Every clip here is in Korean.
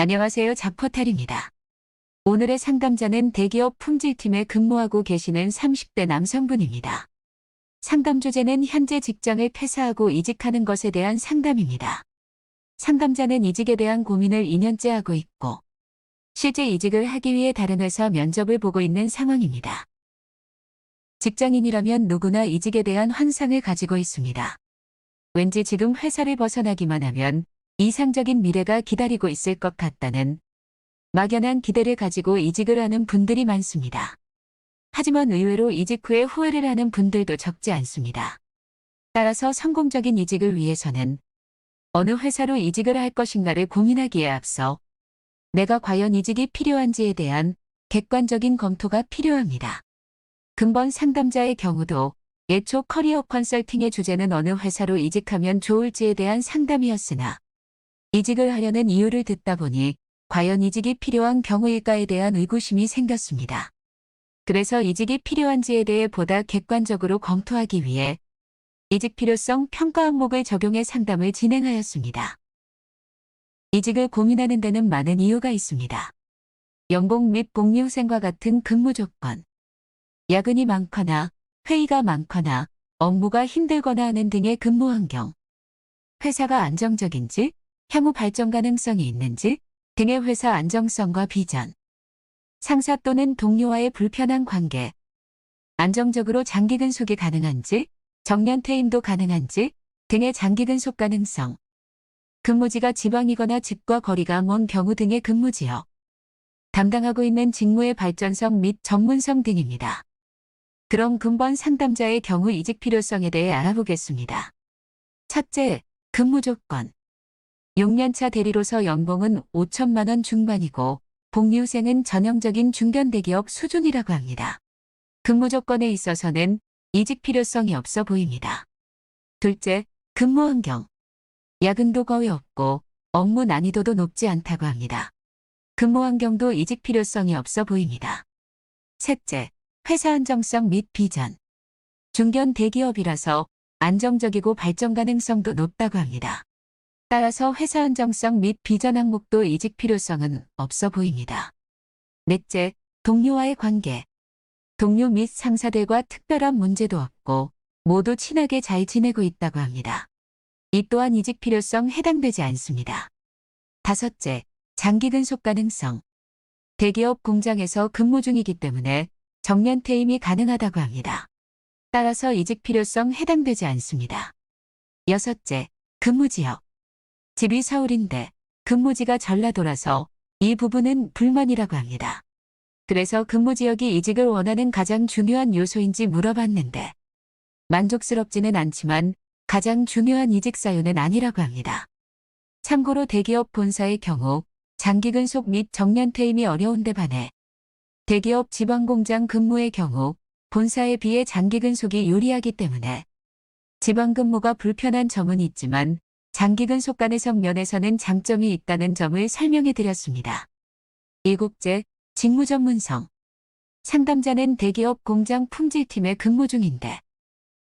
안녕하세요. 잡포탈입니다. 오늘의 상담자는 대기업 품질팀에 근무하고 계시는 30대 남성분입니다. 상담 주제는 현재 직장을 폐사하고 이직하는 것에 대한 상담입니다. 상담자는 이직에 대한 고민을 2년째 하고 있고 실제 이직을 하기 위해 다른 회사 면접을 보고 있는 상황입니다. 직장인이라면 누구나 이직에 대한 환상을 가지고 있습니다. 왠지 지금 회사를 벗어나기만 하면 이상적인 미래가 기다리고 있을 것 같다는 막연한 기대를 가지고 이직을 하는 분들이 많습니다. 하지만 의외로 이직 후에 후회를 하는 분들도 적지 않습니다. 따라서 성공적인 이직을 위해서는 어느 회사로 이직을 할 것인가를 고민하기에 앞서 내가 과연 이직이 필요한지에 대한 객관적인 검토가 필요합니다. 근본 상담자의 경우도 예초 커리어 컨설팅의 주제는 어느 회사로 이직하면 좋을지에 대한 상담이었으나 이직을 하려는 이유를 듣다 보니 과연 이직이 필요한 경우일까에 대한 의구심이 생겼습니다. 그래서 이직이 필요한지에 대해 보다 객관적으로 검토하기 위해 이직 필요성 평가 항목을 적용해 상담을 진행하였습니다. 이직을 고민하는 데는 많은 이유가 있습니다. 연봉 및 복리후생과 같은 근무 조건, 야근이 많거나 회의가 많거나 업무가 힘들거나 하는 등의 근무 환경, 회사가 안정적인지 향후 발전 가능성이 있는지 등의 회사 안정성과 비전, 상사 또는 동료와의 불편한 관계, 안정적으로 장기 근속이 가능한지, 정년 퇴임도 가능한지 등의 장기 근속 가능성, 근무지가 지방이거나 집과 거리가 먼 경우 등의 근무지역, 담당하고 있는 직무의 발전성 및 전문성 등입니다. 그럼 근본 상담자의 경우 이직 필요성에 대해 알아보겠습니다. 첫째, 근무 조건. 6년차 대리로서 연봉은 5천만 원 중반이고 복리후생은 전형적인 중견 대기업 수준이라고 합니다. 근무 조건에 있어서는 이직 필요성이 없어 보입니다. 둘째, 근무 환경. 야근도 거의 없고 업무 난이도도 높지 않다고 합니다. 근무 환경도 이직 필요성이 없어 보입니다. 셋째, 회사 안정성 및 비전. 중견 대기업이라서 안정적이고 발전 가능성도 높다고 합니다. 따라서 회사 안정성 및 비전 항목도 이직 필요성은 없어 보입니다. 넷째, 동료와의 관계. 동료 및 상사들과 특별한 문제도 없고 모두 친하게 잘 지내고 있다고 합니다. 이 또한 이직 필요성 해당되지 않습니다. 다섯째, 장기 근속 가능성. 대기업 공장에서 근무 중이기 때문에 정년 퇴임이 가능하다고 합니다. 따라서 이직 필요성 해당되지 않습니다. 여섯째, 근무 지역. 집이 서울인데 근무지가 전라도라서 이 부분은 불만이라고 합니다. 그래서 근무지역이 이직을 원하는 가장 중요한 요소인지 물어봤는데 만족스럽지는 않지만 가장 중요한 이직 사유는 아니라고 합니다. 참고로 대기업 본사의 경우 장기 근속 및 정년 퇴임이 어려운데 반해 대기업 지방공장 근무의 경우 본사에 비해 장기 근속이 유리하기 때문에 지방 근무가 불편한 점은 있지만 장기 근속 가능성 면에서는 장점이 있다는 점을 설명해 드렸습니다. 일곱째, 직무 전문성. 상담자는 대기업 공장 품질팀에 근무 중인데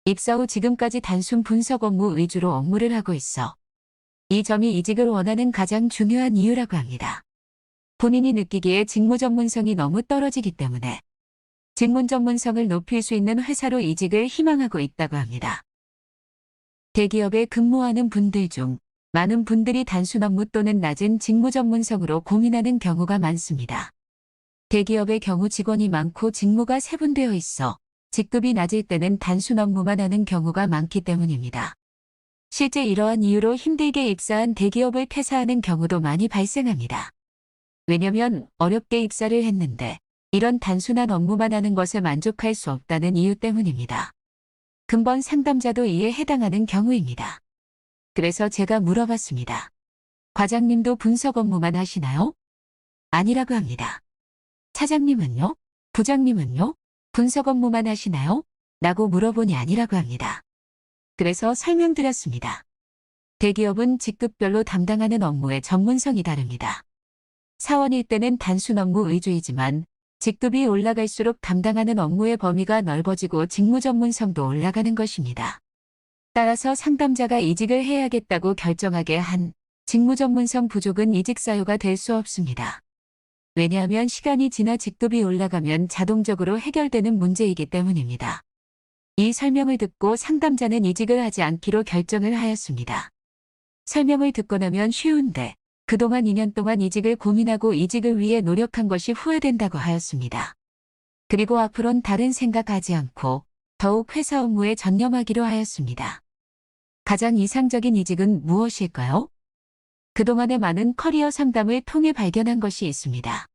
입사 후 지금까지 단순 분석 업무 위주로 업무를 하고 있어 이 점이 이직을 원하는 가장 중요한 이유라고 합니다. 본인이 느끼기에 직무 전문성이 너무 떨어지기 때문에 직무 전문성을 높일 수 있는 회사로 이직을 희망하고 있다고 합니다. 대기업에 근무하는 분들 중 많은 분들이 단순 업무 또는 낮은 직무 전문성으로 고민하는 경우가 많습니다. 대기업의 경우 직원이 많고 직무가 세분되어 있어 직급이 낮을 때는 단순 업무만 하는 경우가 많기 때문입니다. 실제 이러한 이유로 힘들게 입사한 대기업을 퇴사하는 경우도 많이 발생합니다. 왜냐면 어렵게 입사를 했는데 이런 단순한 업무만 하는 것에 만족할 수 없다는 이유 때문입니다. 근본 상담자도 이에 해당하는 경우입니다. 그래서 제가 물어봤습니다. 과장님도 분석 업무만 하시나요? 아니라고 합니다. 차장님은요? 부장님은요? 분석 업무만 하시나요? 라고 물어보니 아니라고 합니다. 그래서 설명드렸습니다. 대기업은 직급별로 담당하는 업무의 전문성이 다릅니다. 사원일 때는 단순 업무 위주이지만 직급이 올라갈수록 담당하는 업무의 범위가 넓어지고 직무 전문성도 올라가는 것입니다. 따라서 상담자가 이직을 해야겠다고 결정하게 한 직무 전문성 부족은 이직 사유가 될 수 없습니다. 왜냐하면 시간이 지나 직급이 올라가면 자동적으로 해결되는 문제이기 때문입니다. 이 설명을 듣고 상담자는 이직을 하지 않기로 결정을 하였습니다. 설명을 듣고 나면 쉬운데 그동안 2년 동안 이직을 고민하고 이직을 위해 노력한 것이 후회된다고 하였습니다. 그리고 앞으론 다른 생각하지 않고 더욱 회사 업무에 전념하기로 하였습니다. 가장 이상적인 이직은 무엇일까요? 그동안의 많은 커리어 상담을 통해 발견한 것이 있습니다.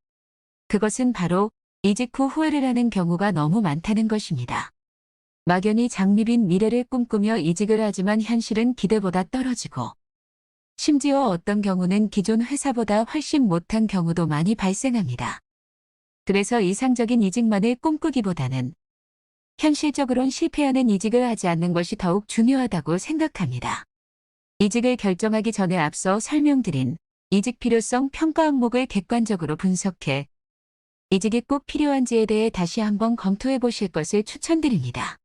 그것은 바로 이직 후 후회를 하는 경우가 너무 많다는 것입니다. 막연히 장밋빛 미래를 꿈꾸며 이직을 하지만 현실은 기대보다 떨어지고 심지어 어떤 경우는 기존 회사보다 훨씬 못한 경우도 많이 발생합니다. 그래서 이상적인 이직만을 꿈꾸기보다는 현실적으론 실패하는 이직을 하지 않는 것이 더욱 중요하다고 생각합니다. 이직을 결정하기 전에 앞서 설명드린 이직 필요성 평가 항목을 객관적으로 분석해 이직이 꼭 필요한지에 대해 다시 한번 검토해 보실 것을 추천드립니다.